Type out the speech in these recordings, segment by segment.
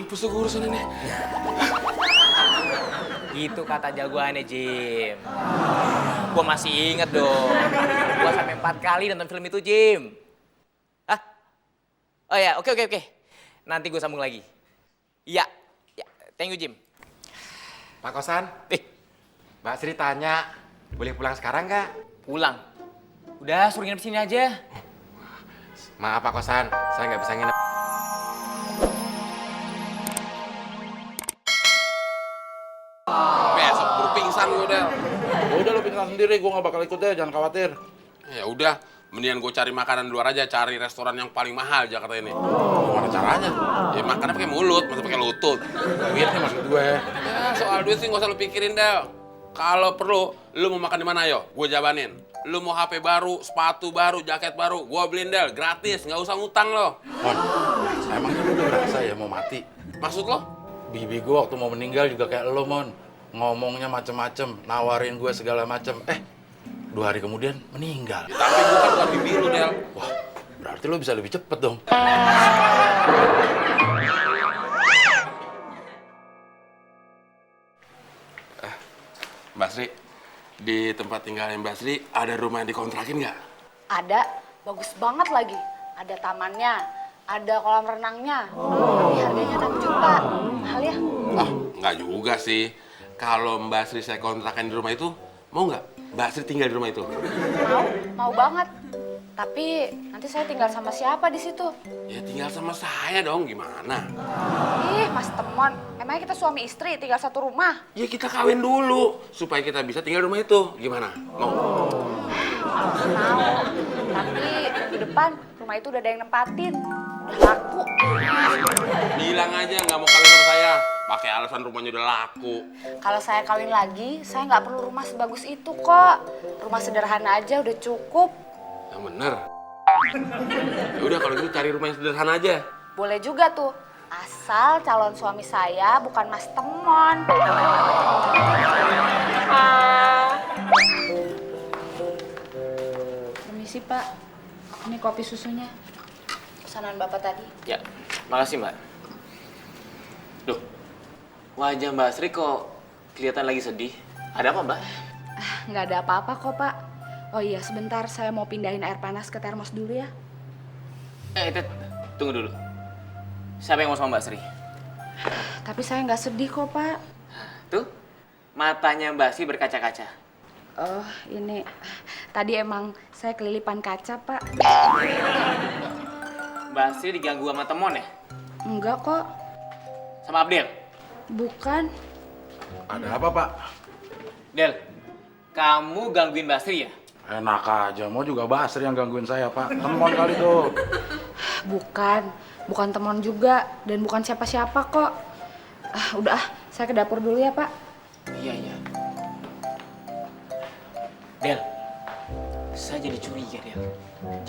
mampus tuh urusan ini. Itu kata jagoannya, Jim. Gua masih inget dong. Gua sampai 4 kali nonton film itu, Jim. Hah? Oh ya, oke. Nanti gua sambung lagi. Iya. Ya, thank you, Jim. Pak Kosan, Mbak Sri tanya, boleh pulang sekarang nggak? Pulang. Udah, suruh nginep sini aja. Maaf Pak Kosan, saya nggak bisa nginep. Besok buru pingsan gue, Del. Udah lo pingsan sendiri, gue gak bakal ikut deh, jangan khawatir. Ya udah, mendingan gue cari makanan di luar aja, cari restoran yang paling mahal Jakarta ini. Gimana caranya? Ya makannya pakai mulut, masa pakai lutut. Duitnya maksud gue. Ya soal duit sih nggak usah lu pikirin, Del. Kalau perlu, lu mau makan di mana ayo? Gue jabanin. Lu mau HP baru, sepatu baru, jaket baru, gue beliin, Del. Gratis, nggak usah ngutang lo. Mon, emangnya lu udah berasa ya mau mati? Maksud lo? Bibi gue waktu mau meninggal juga kayak lo, Mon. Ngomongnya macem-macem, nawarin gue segala macem. 2 hari kemudian meninggal. Ya, tapi gue kan bukan bibi lu, Del. Wah, berarti lo bisa lebih cepet dong. Mbak Sri, di tempat tinggalnya Mbak Sri ada rumah yang dikontrakin nggak? Ada, bagus banget lagi. Ada tamannya, ada kolam renangnya. Tapi harganya 6 juta. Mahal ya? Ah, nggak juga sih. Kalau Mbak Sri saya kontrakan di rumah itu, mau nggak Mbak Sri tinggal di rumah itu? Mau banget. Tapi nanti saya tinggal sama siapa di situ? Ya tinggal sama saya dong, gimana? Ih, Mas Temon, emangnya kita suami istri tinggal satu rumah? Ya kita kawin dulu, supaya kita bisa tinggal di rumah itu. Gimana? Mau? Mau. Tapi di depan rumah itu udah ada yang nempatin. Udah laku. Bilang aja nggak mau kawin sama saya. Pakai alasan rumahnya udah laku. Kalau saya kawin lagi, saya nggak perlu rumah sebagus itu kok. Rumah sederhana aja udah cukup. Yang bener. Ya udah kalau gitu cari rumah yang sederhana aja. Boleh juga tuh. Asal calon suami saya bukan Mas Temon. Permisi Pak, ini kopi susunya. Pesanan Bapak tadi. Ya, makasih, Mbak. Duh, wajah Mbak Sri kok kelihatan lagi sedih. Ada apa, Mbak? Nggak ada apa-apa kok Pak. Oh iya, sebentar saya mau pindahin air panas ke termos dulu ya. Tet, tunggu dulu. Siapa yang mau sama Mbak Sri? Tapi saya nggak sedih kok Pak. Tuh, matanya Mbak Sri berkaca-kaca. Oh ini, tadi emang saya kelilipan kaca Pak. Mbak Sri diganggu sama Temon ya? Enggak kok, Sama Abdel? bukan. Ada apa, Pak? Del, kamu gangguin Mbak Sri ya? Enak aja, mau juga Basri yang gangguin saya, Pak. Temon kali tuh. Bukan Temon juga dan bukan siapa-siapa kok. Udah, saya ke dapur dulu ya Pak. Iya. Del, saya jadi curiga, Del.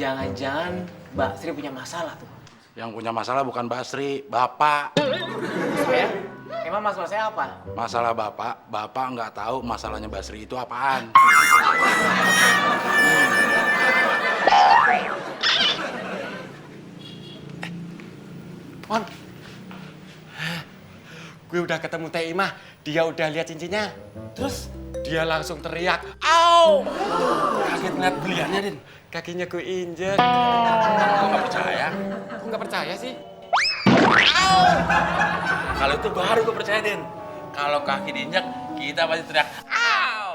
Jangan-jangan Mbak Sri punya masalah tuh. Yang punya masalah bukan Basri, Bapak. Saya? Emang masalah saya apa? Masalah Bapak nggak tahu masalahnya Basri itu apaan. Mon, gue udah ketemu Teh Imah, dia udah lihat cincinnya. Terus dia langsung teriak, "Au!" Kaget ngeliat beliannya, Din. Kakinya gue injek. Gue nggak percaya. Gue nggak percaya sih. Au! Kalau itu baru gue percaya, Din. Kalau kaki diinjek, kita pasti teriak, "Au!"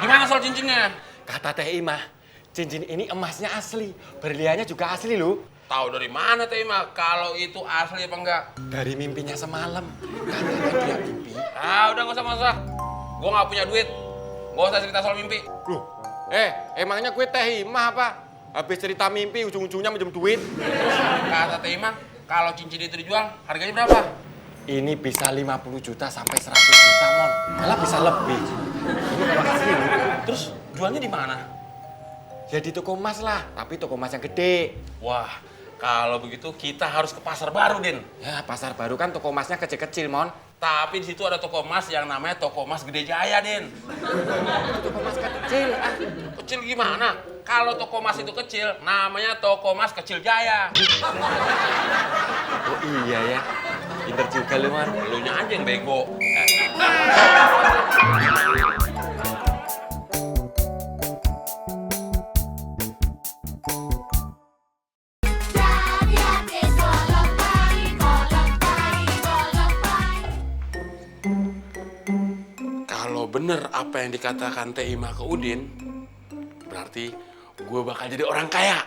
Gimana soal cincinnya? Kata Teh Imah, cincin ini emasnya asli, berliannya juga asli loh. Tahu dari mana Teh Ima kalau itu asli apa enggak? Dari mimpinya semalam. Katanya dia mimpi. Ah, udah nggak usah. Gua nggak punya duit. Nggak usah cerita soal mimpi. Loh, emangnya gue Teh Imah apa? Habis cerita mimpi, ujung-ujungnya minjem duit. Kata Teh Ima, kalau cincin itu dijual, harganya berapa? Ini bisa 50 juta sampai 100 juta, Mon. Malah bisa lebih. Ini kalau asli loh. Terus jualnya di mana? Ya di toko emas lah, tapi toko emas yang gede. Wah, kalau begitu kita harus ke pasar baru, Din. Ya, pasar baru kan toko emasnya kecil-kecil, Mon. Tapi di situ ada toko emas yang namanya Toko Emas Gede Jaya, Din. Toko emas kecil. Kecil gimana? Kalau toko emas itu kecil, namanya toko emas kecil jaya. Oh iya ya, pinter juga lu, Man. Lu nya aja yang bego. Kalau bener apa yang dikatakan Teh Imah ke Udin, berarti gue bakal jadi orang kaya.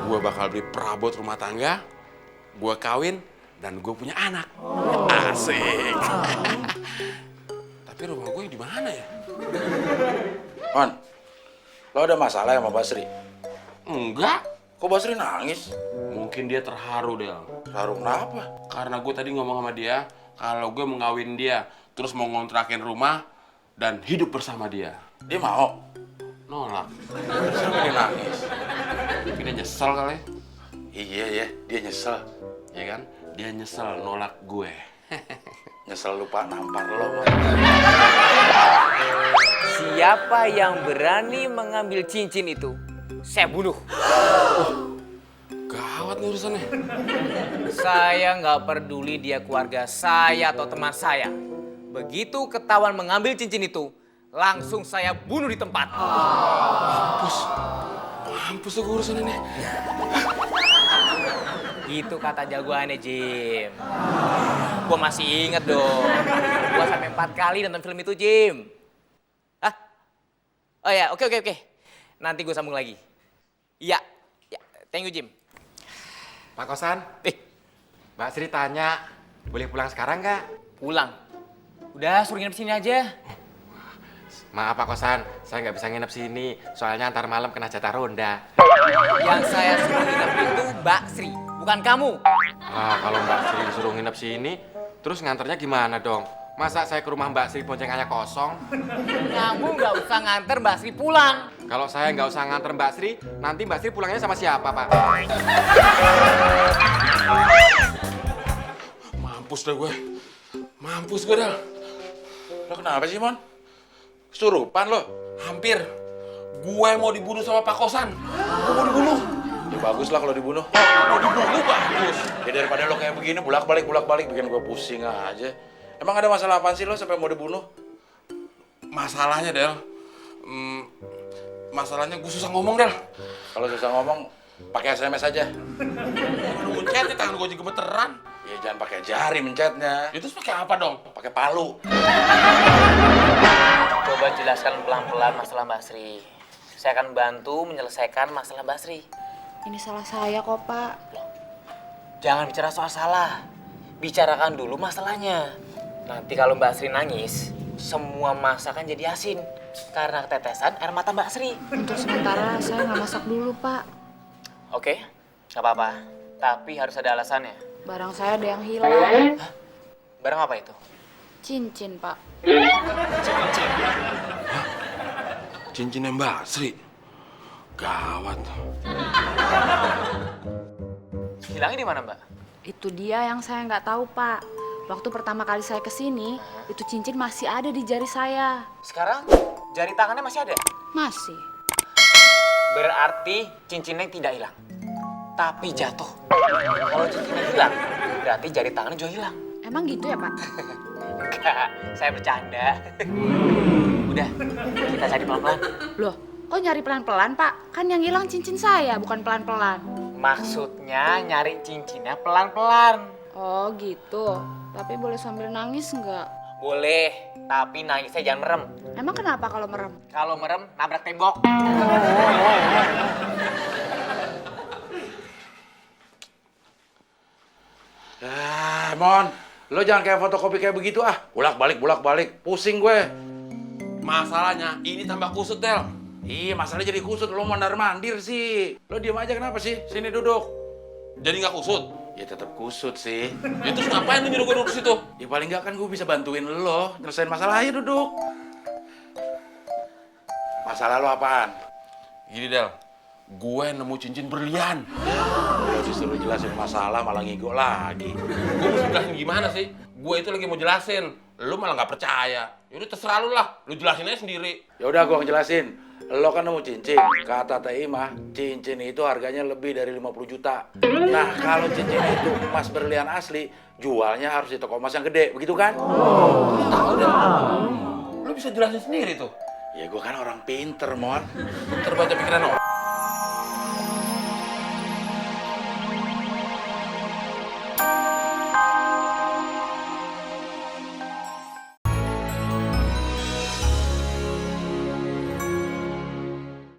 Gue bakal beli perabot rumah tangga, gue kawin, dan gue punya anak. Asik. Tapi rumah gue di mana ya? Mon, lo ada masalah ya sama Basri? Enggak. Kok Basri nangis? Mungkin dia terharu, Del. Harum kenapa? Karena gue tadi ngomong sama dia, kalau gue mau ngawin dia, terus mau ngontrakin rumah, dan hidup bersama dia. Dia mau? Nolak. Terus dia nangis? Mungkin dia nyesel kali. Iya ya, dia nyesel. Ya kan? Dia nyesel nolak gue. Nyesel lupa nampar lo, Mon. Siapa yang berani mengambil cincin itu, saya bunuh. Gawat nih urusannya. Saya nggak peduli dia keluarga saya atau teman saya. Begitu ketahuan mengambil cincin itu, langsung saya bunuh di tempat. Mampus tuh urusan ini. Itu kata jagoannya, Jim. Gua masih inget dong. Gua sampai 4 kali nonton film itu, Jim. Hah? Oh ya, oke. Nanti gue sambung lagi. Iya, ya, thank you, Jim. Pak Kosan, Mbak Sri tanya, boleh pulang sekarang nggak? Pulang. Udah, suruh nginep sini aja. Maaf Pak Kosan, saya nggak bisa nginep sini, soalnya antar malam kena jatah ronda. Yang saya suruh nginep itu Mbak Sri, bukan kamu. Ah, kalau Mbak Sri disuruh nginep sini, terus nganternya gimana dong? Masa saya ke rumah Mbak Sri boncengannya kosong? Kamu nggak usah nganter Mbak Sri pulang. Kalau saya nggak usah nganter Mbak Sri, nanti Mbak Sri pulangnya sama siapa, Pak? Mampus dah gue. Mampus gue dah. Lo kenapa sih, Mon? Kesurupan lo? Hampir. Gue mau dibunuh sama Pak Kosan. Gue mau dibunuh. Ya bagus lah kalau dibunuh. Mau dibunuh bagus. Ya daripada lo kayak begini, bolak-balik bikin gue pusing aja. Emang ada masalah apaan sih lo sampai mau dibunuh? Masalahnya, Del. Masalahnya gue susah ngomong, Del. Kalau susah ngomong, pakai SMS aja. Mana mencet di tangan gue juga gemeteran. Ya jangan pakai jari mencetnya. Itu terus pakai apa dong? Pakai palu. Coba jelaskan pelan-pelan masalah Mbak Sri. Saya akan bantu menyelesaikan masalah Mbak Sri. Ini salah saya kok, Pak. Jangan bicara soal salah. Bicarakan dulu masalahnya. Nanti kalau Mbak Sri nangis, semua masakan jadi asin. Karena ketetesan air mata Mbak Sri. Untuk sementara saya nggak masak dulu, Pak. Oke, nggak apa-apa. Tapi harus ada alasannya. Barang saya ada yang hilang. Barang apa itu? Cincin, Pak. Cincinnya Mbak Sri. Gawat. Hilangnya di mana, Mbak? Itu dia yang saya nggak tahu, Pak. Waktu pertama kali saya kesini, itu cincin masih ada di jari saya. Sekarang jari tangannya masih ada? Masih. Berarti cincinnya tidak hilang. Tapi jatuh. Kalau cincinnya hilang, berarti jari tangannya juga hilang. Emang gitu ya, Pak? Enggak, saya bercanda. Udah, kita cari pelan-pelan. Loh, kok nyari pelan-pelan, Pak? Kan yang hilang cincin saya, bukan pelan-pelan. Maksudnya nyari cincinnya pelan-pelan. Oh, gitu. Tapi boleh sambil nangis nggak? Boleh, tapi nangisnya jangan merem. Emang kenapa kalau merem? Kalau merem, nabrak tembok. Mon, lo jangan kayak fotokopi kayak begitu ah. Bolak-balik. Pusing gue. Masalahnya ini tambah kusut, Del. Iya, masalahnya jadi kusut. Lo mondar-mandir sih. Lo diam aja kenapa sih? Sini duduk. Jadi nggak kusut. Ya tetap kusut sih. Ya terus ngapain lu nyuruh gue duduk situ? Ya paling nggak kan gue bisa bantuin lo nyelesain masalah. Ayo duduk. Masalah lo apaan? Gini, Del. Gue nemu cincin berlian. Lo disuruh jelasin masalah malah ngigo lagi. Gue mesti jelasin gimana sih? Gue itu lagi mau jelasin. Lu malah nggak percaya. Yaudah terserah lu lah, lu jelasin aja sendiri. Ya udah gua ngejelasin. Lo kan nemu cincin, kata Teh Imah, cincin itu harganya lebih dari 50 juta. Nah, kalau cincin itu emas berlian asli, jualnya harus di toko emas yang gede, begitu kan? Lu tahu dah. Lu bisa jelasin sendiri tuh. Ya gua kan orang pinter, Mon. Terbaca pikiran lo.